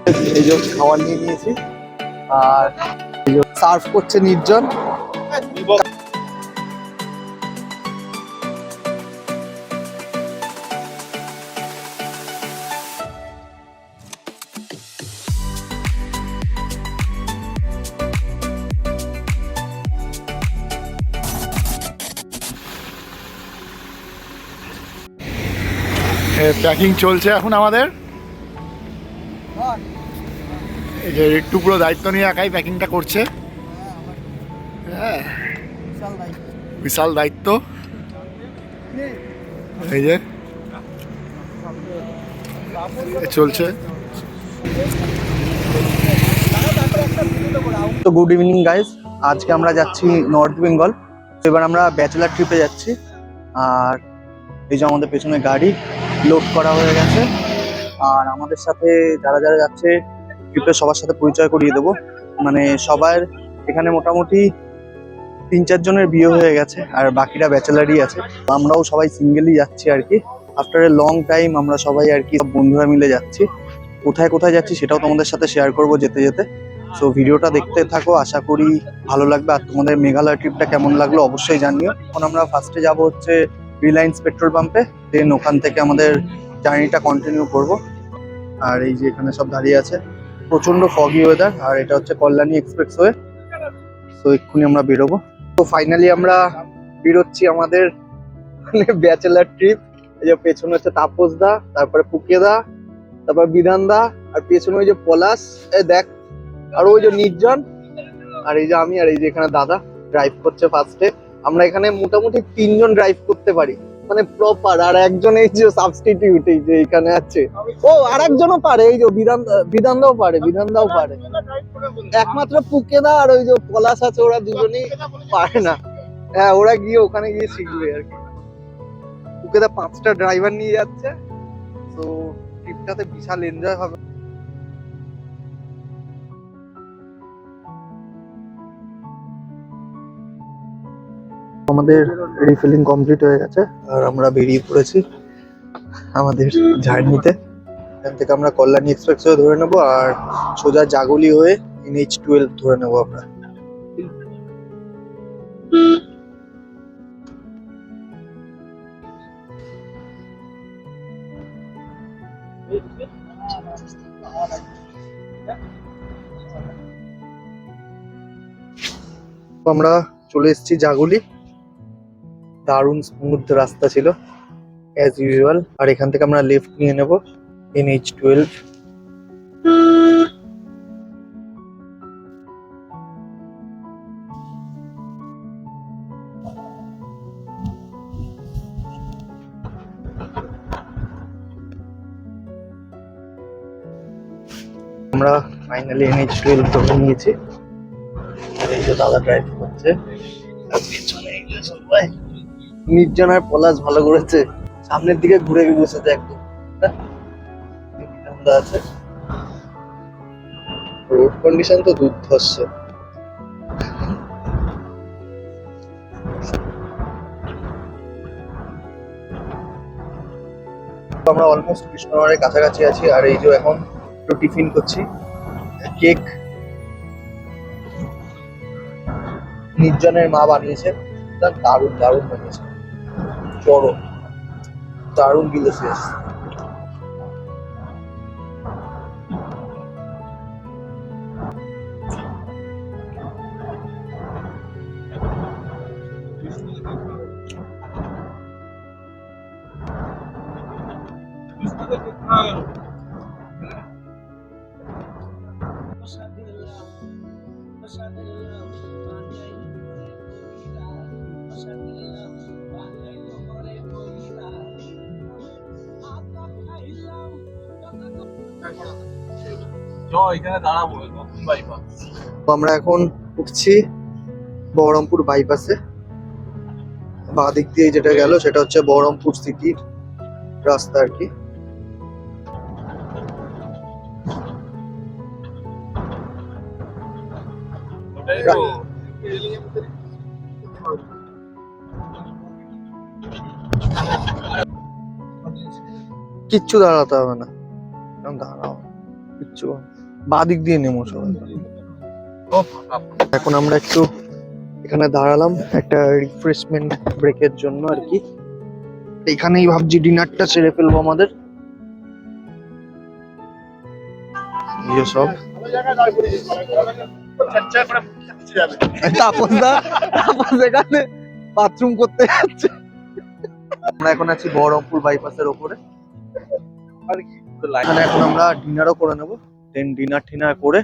এই যে খাবার নিয়ে নিয়েছি আর এই যে সার্ভ করছে নির্জন। প্যাকিং চলছে এখন আমাদের। এই যে একটু পুরো দায়িত্ব নিয়ে একাই প্যাকিংটা করছে। হ্যাঁ, বিশাল দায়িত্ব। এই যে চলছে। তো গুড ইভিনিং গাইস, আজকে আমরা যাচ্ছি নর্থ বেঙ্গল। এবার আমরা ব্যাচেলার ট্রিপে যাচ্ছি। আর এই যে আমাদের পেছনে গাড়ি লোড করা হয়ে গেছে। আর আমাদের সাথে যারা যারা যাচ্ছে ট্রিপে সবার সাথে পরিচয় করিয়ে দেবো। মানে সবার এখানে মোটামুটি 3-4 জনের বিয়ে হয়ে গেছে আর বাকিরা ব্যাচেলারই আছে। আমরাও সবাই সিঙ্গেলই যাচ্ছি আর কি। আফটার এ লং টাইম আমরা সবাই আর কি সব বন্ধুরা মিলে যাচ্ছি। কোথায় কোথায় যাচ্ছি সেটাও তোমাদের সাথে শেয়ার করব যেতে যেতে। সো ভিডিওটা দেখতে থাকো, আশা করি ভালো লাগবে। আর তোমাদের মেঘালয় ট্রিপটা কেমন লাগলো অবশ্যই জানিও। এখন আমরা ফার্স্টে যাব হচ্ছে রিলায়েন্স পেট্রোল পাম্পে, দেন ওখান থেকে আমাদের জার্নিটা কন্টিনিউ করব। আর এই যে এখানে সব দাঁড়িয়ে আছে, প্রচন্ড ফগি ওয়েদার। আর এটা হচ্ছে কল্যাণী এক্সপ্রেসওয়ে। তো এক্ষুনি আমরা বেরোবো। তো ফাইনালি আমরা বেরোচ্ছি আমাদের ব্যাচেলার ট্রিপ। এই যে পেছনে হচ্ছে তাপস দা, তারপরে পুকে দা, তারপর বিধান দা, আর পেছনে ওই যে পলাশ দেখ, আর ওই যে নির্জন, আর এই যে আমি, আর এই যে এখানে দাদা ড্রাইভ করছে ফার্স্টে। আমরা এখানে মোটামুটি 3 জন ড্রাইভ করতে পারি, মানে প্রপার। আর একজন এই যে সাবস্টিটিউট এই যে এখানে আছে, ও আর একজনও পারে, এই যে বিধান দাও পারে, বিধান দাও পারে। একমাত্র পুকে দা আর ওই যে পলাশ আছে, ওরা দুজনেই পারে না। হ্যাঁ, ওরা গিয়ে ওখানে গিয়ে শিখবে আর কি। পুকে দা 5টা ড্রাইভার নিয়ে যাচ্ছে, তো ট্রিপটাতে বিশাল এনজয় হবে। আমাদের রিফিলিং কমপ্লিট হয়ে গেছে আর আমরা বেরিয়ে পড়েছি আমাদের জার্নিতে। এখান থেকে আমরা কল্যাণী এক্সপ্রেসওয়ে ধরে নেবো আর সোজা জাগলি হয়ে NH12 ধরে নেবো আমরা। আমরা চলে এসেছি জাগুলি। দারুণ স্মুথ রাস্তা ছিল অ্যাজ ইউজুয়াল। আর এখান থেকে আমরা লেফট নিয়ে নেব NH12। আমরা ফাইনালি NH12 ধরে নিয়েছি। এই যে দাদা ড্রাইভ করছে, নির্জন আর পলাশ ভালো করেছে, সামনের দিকে ঘুরে বসেছে একদম। আছে রোড কন্ডিশন তো দুর্ধর্ষ। আমরা অলমোস্ট কৃষ্ণনগরের কাছাকাছি আছি। আর এই যে এখন একটু টিফিন করছি, কেক নির্জনের মা বানিয়েছে, দারুণ দারুণ বানিয়েছে, চরম দারুণ ডিলিশিয়াস। আমরা এখন উঠছি বহরমপুর বাইপাসে। বাঁ দিক দিয়ে যেটা গেল সেটা হচ্ছে বহরমপুর সিটির রাস্তা আর কি। কিচ্ছু দাঁড়াতে হবে না, দাঁড়াও কিচ্ছু। বাঁ দিক দিয়ে নেমো সবাই। এখন আমরা একটু এখানে দাঁড়ালাম একটা রিফ্রেশমেন্ট ব্রেকের জন্য আর কি। এখানেই ভাবছি ডিনারটা সেরে ফেলবো আমাদের। এই সব তাপস এখানে বাথরুম করতে যাচ্ছে। আমরা এখন আছি বহরমপুর বাইপাসের ওপরে। এখানে এখন আমরা ডিনারও করে নেবো, দেন ডিনার করে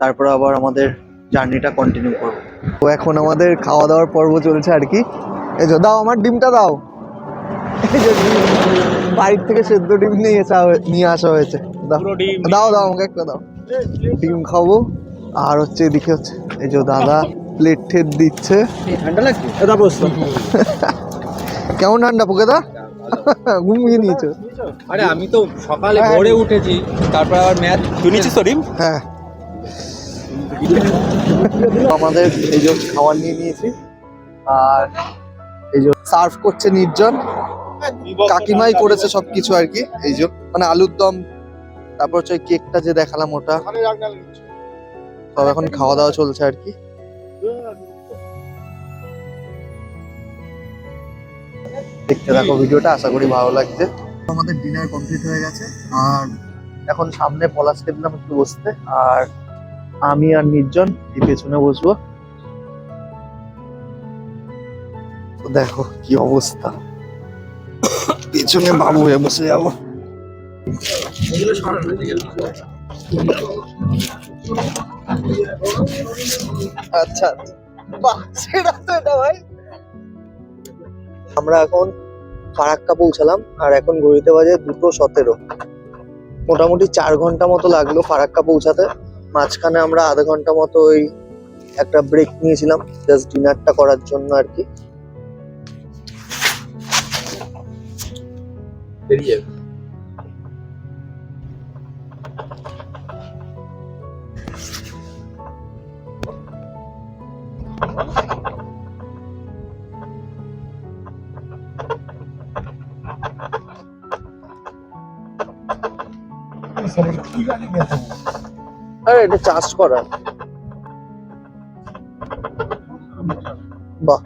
তারপর আবার আমাদের জার্নিটা কন্টিনিউ করবো। তো এখন আমাদের খাওয়া দাওয়ার পর্ব চলছে আর কি। এই যে দাও আমার ডিমটা দাও। এই যে বাইরে থেকে সেদ্ধ ডিম নিয়ে আসা হয়েছে। দাও দাও আমাকে একটা দাও। ডিম খাবো। আর হচ্ছে এদিকে হচ্ছে এই যে দাদা প্লেট ঠেট দিচ্ছে। ঠান্ডা লাগছে দাদা বসতো। কেমন ঠান্ডা পোকেদা? ঘুমিয়ে নিয়েছো? আরে আমি তো সকালে ভোরে উঠেছি, তারপর আবার ম্যাচ। তুই নিয়েছিস তো ডিম? হ্যাঁ। আমাদের এই যে খাবার নিয়ে নিয়েছি, আর এই যে সার্ভ করছে নির্জন। কাকিমাই করেছে সবকিছু আর কি। এই যে মানে আলুর দম, তারপর হচ্ছে কেকটা যে দেখালাম ওটা। সব এখন খাওয়া দাওয়া চলছে আর কি। দেখতে থাকো ভিডিওটা, আশা করি ভালো লাগছে। আমাদের ডিনার কমপ্লিট হয়ে গেছে, আর এখন সামনে পলাশকে দিলাম একটু বসতে, আর আমি আর নির্জন এই পেছনে বসবো। তো দেখো কি অবস্থা, পেছনে বাবু হয়ে বসে যাবো। আচ্ছা বাহ, সেটা তো এটা ভাই। আমরা এখন ফারাক্কা পৌঁছালাম, আর এখন ঘড়িতে বাজে 2:17। মোটামুটি 4 ঘন্টা মতো লাগলো ফারাক্কা পৌঁছাতে। মাঝখানে আমরা আধা ঘন্টা মতো ওই একটা ব্রেক নিয়েছিলাম জাস্ট ডিনারটা করার জন্য আর কি। বেরিয়ে আরে এটা চার্জ করা। বাহ,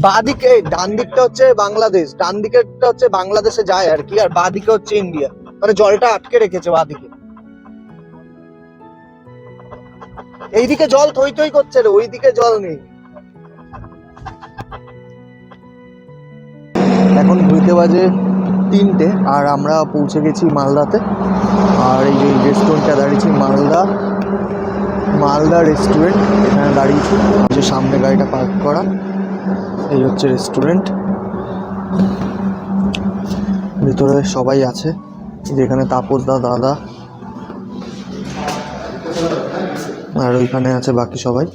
বাঁদিকে ডান দিকটা হচ্ছে বাংলাদেশ, ডান দিকেরটা হচ্ছে বাংলাদেশে যায় আর কি, আর বাঁদিকে হচ্ছে ইন্ডিয়া। মানে জলটা আটকে রেখেছে বাঁদিকে। এইদিকে জল থই থই করছে রে, ওইদিকে জল নেই। এখন ঘুরতে বাজে 3টে, আর আমরা পৌঁছে গেছি মালদাতে। আর এই যে রেস্টুরেন্টটা দাঁড়িয়েছি, মালদা রেস্টুরেন্ট, এখানে দাঁড়িয়েছি। যে সামনে গাড়িটা পার্ক করা, এই হচ্ছে রেস্টুরেন্ট। ভিতরে সবাই আছে, যেখানে তাপস দাদা, আর ওইখানে আছে বাকি সবাই।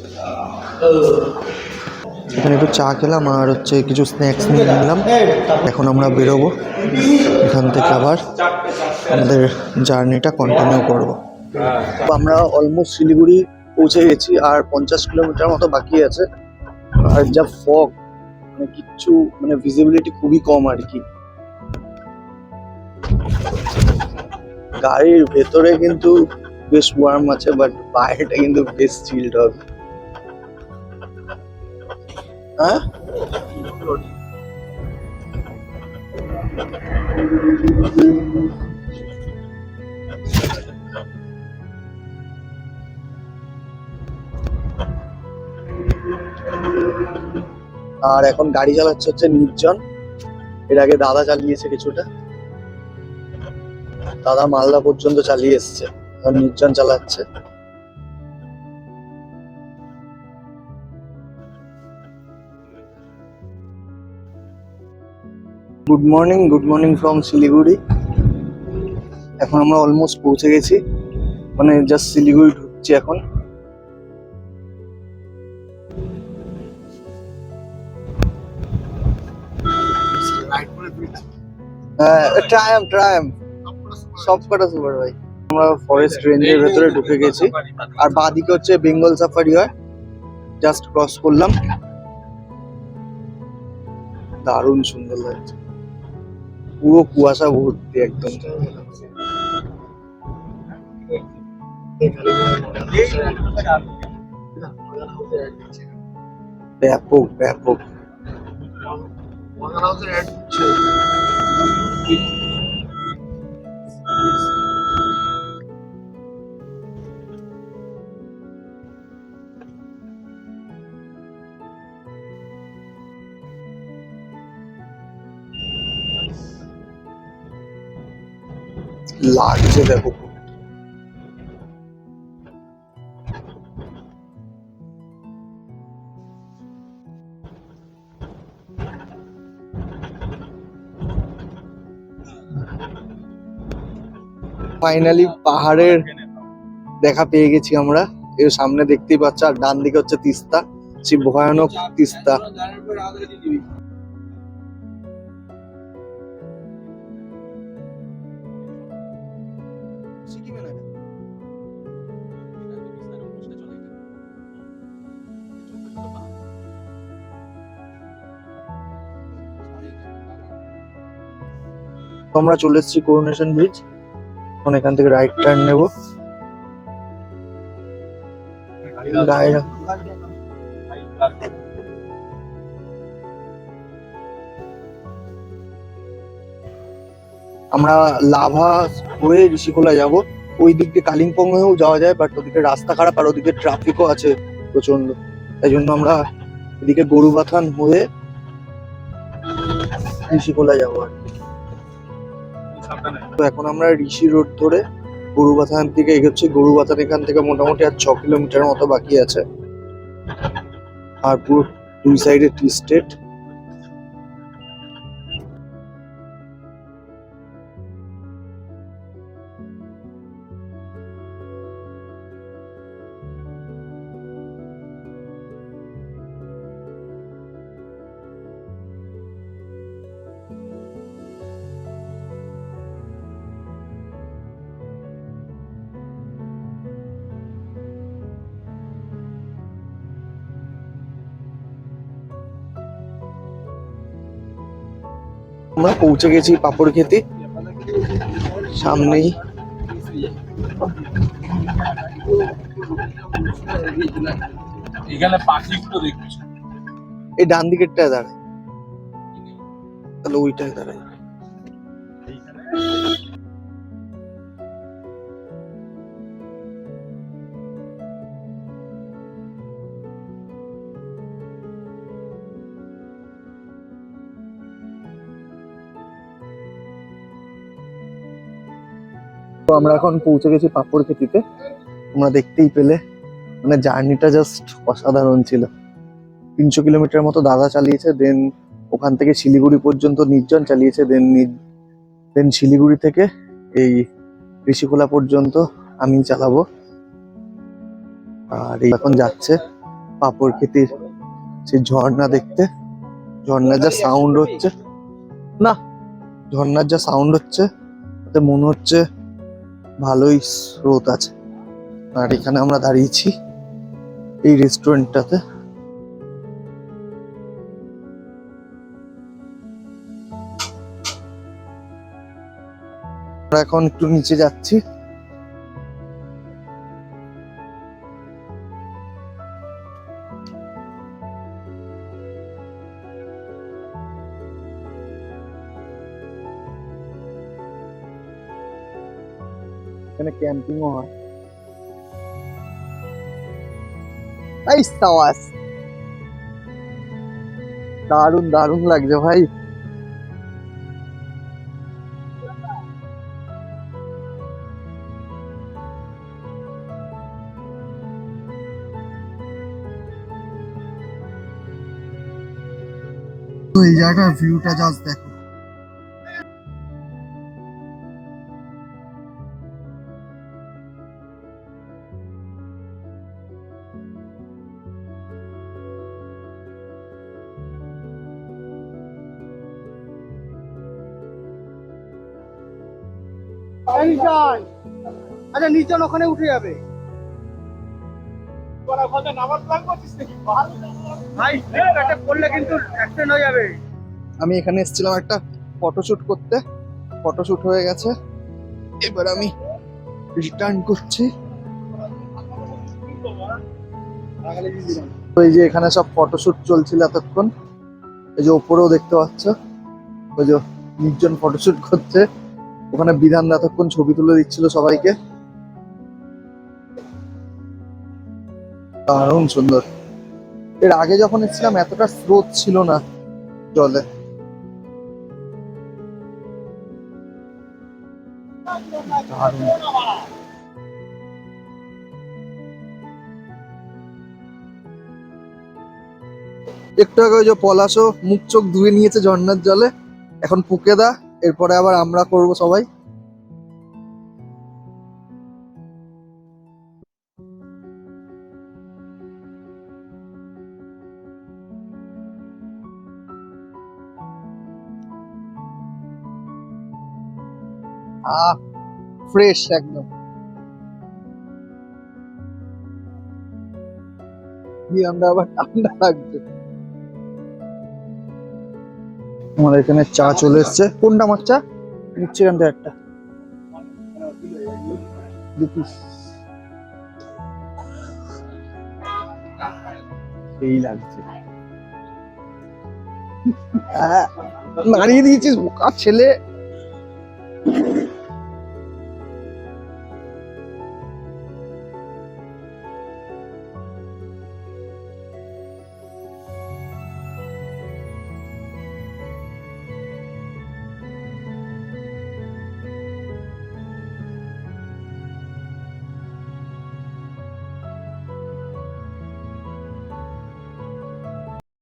এখানে একটু চা খেলাম, আর হচ্ছে কিছু স্ন্যাক্স নিয়ে নিলাম। এখন আমরা বেরোবো এখান থেকে, আবার আমাদের জার্নিটা কন্টিনিউ করবো। আমরা অলমোস্ট শিলিগুড়ি পৌঁছে গেছি, আর 50 কিলোমিটার মতো বাকি আছে। আর যা ফগ, মানে কিচ্ছু, মানে ভিজিবিলিটি খুবই কম আর কি। গাড়ির ভেতরে কিন্তু বেশ ওয়ার্ম আছে, বাট বাইরেটা কিন্তু বেশ চিল্ড হবে। হ্যাঁ, আর এখন গাড়ি চালাচ্ছে হচ্ছে নির্জন। এর আগে দাদা চালিয়েছে কিছুটা, দাদা মালদা পর্যন্ত চালিয়ে এসছে, আর নির্জন চালাচ্ছে। Good morning from Siliguri. এখন আমরা অলমোস্ট পৌঁছে গেছি, মানে জাস্ট শিলিগুড়ি ঢুকছি এখন। ট্রায়াম্প সব কটা সুপার ভাই। আমরা ফরেস্ট রেঞ্জের ভেতরে ঢুকে গেছি, আর বাঁদিকে হচ্ছে বেঙ্গল সাফারি হয়। জাস্ট ক্রস করলাম, দারুণ সুন্দর লাগছে, পুরো কুয়াশা ভর্তি একদম। ব্যাপক ব্যাপক। লাগছে দেখো। ফাইনালি পাহাড়ের দেখা পেয়ে গেছি আমরা। এর সামনে দেখতেই পাচ্ছ, আর ডান দিকে হচ্ছে তিস্তা, সেই ভয়ানক তিস্তা। তো আমরা চলে এসেছি করোনেশন ব্রিজ। এখন এখান থেকে রাইট টার্ন নেব। গায়ে আমরা লাভা হয়ে ঋষিখোলা যাব। ওই দিক দিয়ে কালিম্পং হয়েও যাওয়া যায়, বাট ওদিকে রাস্তা খারাপ আর ওদিকে ট্রাফিকও আছে প্রচন্ড। তাই জন্য আমরা এদিকে গরুবাথান হয়ে ঋষিখোলা যাবো আর কি। তো এখন আমরা ঋষি রোড ধরে গরুবাথান দিকে এগোচ্ছি। গরুবাথান এখান থেকে মোটামুটি আর 6 কিলোমিটার মতো বাকি আছে। আর পুরো দুই সাইডে টি স্টেট। আমরা পৌঁছে গেছি পাপড় খেতে সামনেই। এখানে পাখিগুলো দেখছিস? এই ডান দিকেরটায় দাঁড়ায়, তাহলে ওইটায় দাঁড়ায়। তো আমরা এখন পৌঁছে গেছি পাপড় খেতিতে। তোমরা দেখতেই পেলে, মানে জার্নিটা জাস্ট অসাধারণ ছিল। 300 কিলোমিটার মতো দাদা চালিয়েছে, দেন ওখান থেকে শিলিগুড়ি পর্যন্ত নির্জন চালিয়েছে, দেন শিলিগুড়ি থেকে এই ঋষিখোলা পর্যন্ত আমি চালাবো। আর এখন যাচ্ছে পাপড় খেতির সেই ঝর্ণা দেখতে। ঝর্ণার যা সাউন্ড হচ্ছে, না ঝর্ণার যা সাউন্ড হচ্ছে তাতে মনে হচ্ছে ভালোই স্রোত আছে। আর এখানে আমরা দাঁড়িয়েছি এই রেস্টুরেন্টটাতে। আমরা এখন একটু নিচে যাচ্ছি। এখানে ক্যাম্পিংও হয়। এই সাওয়াস, দারুণ দারুণ লাগছে ভাই। তো এই জায়গাটার ভিউটা জাস্ট দেখো। আচ্ছা নিচন ওখানে উঠে যাবে। আমি এখানে এসেছিলাম একটা ফটোশুট করতে, ফটোশুট হয়ে গেছে। এবার আমি রিটার্ন করছি। তো এই যে এখানে সব ফটোশুট চলছিল এতক্ষণ, এই যে ওপরেও দেখতে পাচ্ছ ওই যে নির্জন ফটোশুট করছে, ওখানে বিধান এতক্ষণ ছবি তুলে দিচ্ছিল সবাইকে। দারুণ সুন্দর। এর আগে যখন এসেছিলাম এতটা স্রোত ছিল না জলে। দারুণ। একটু আগে ওই যে পলাশও মুখ চোখ ধুয়ে নিয়েছে ঝর্ণার জলে, এখন পুকেদা, এরপরে আবার আমরা করব সবাই। ফ্রেশ একদম। আমরা আবার ঠান্ডা লাগছে। আমাদের এখানে চা চলে এসছে। কোনটা আমার চা নিচ্ছে? এখান থেকে একটা এই লাগছে। নাড়িয়ে দিয়েছিস বোকা ছেলে।